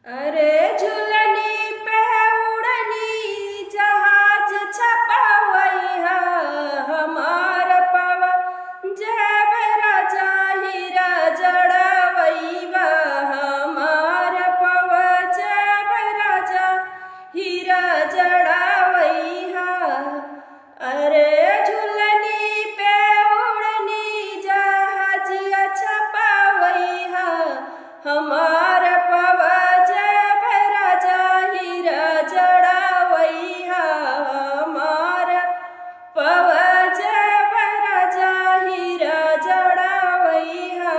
अरे झुलनी पे उड़नी जहाज छपावैहा हमार पवा जब राजा हीरा जड़वैबा हमार पवा जब राजा हीरा जड़वैहा। अरे झुलनी पे उड़नी जहाज छपावैहा हमार पवा जब राजा हीरा जड़वैहा हमार पवा जब राजा हीरा जड़वैहा।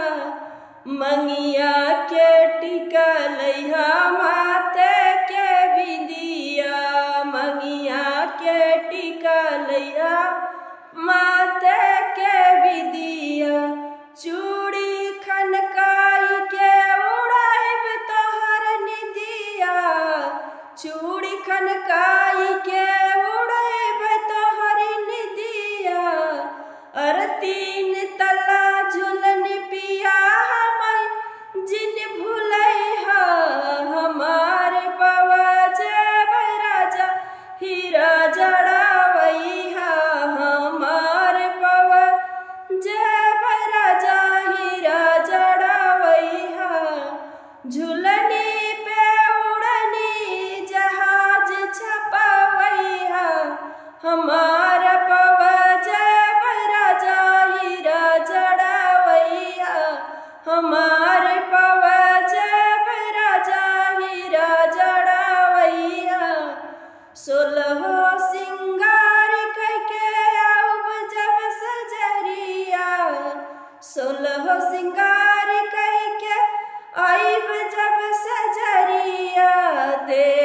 मंगिया के टिका लैहा माथे के बिंदिया मंगिया के टिका लैहा माथे के बिंदिया चूड़ी खनकाई के उड़ाइब तोहर निदिया चूड़ी खनकाई के उड़ाइब तोहर निदिया। अरे तीन तला झुलन पिया हमें जिन भूलैहा हमार पवा जब राजा हीरा जड़वैहा हमार पवा जब राजा हीरा जड़वैहा। झुलनी पे उड़नी जहाज छपावैहा हमार पवा जब राजा हीरा जड़वैहा हमार पवा जब राजा हीरा जड़वैहा। सोलहो सिंगार करके आऊब जब सजरिया सोलहो सिंगार करके आईब जब सजरिया दे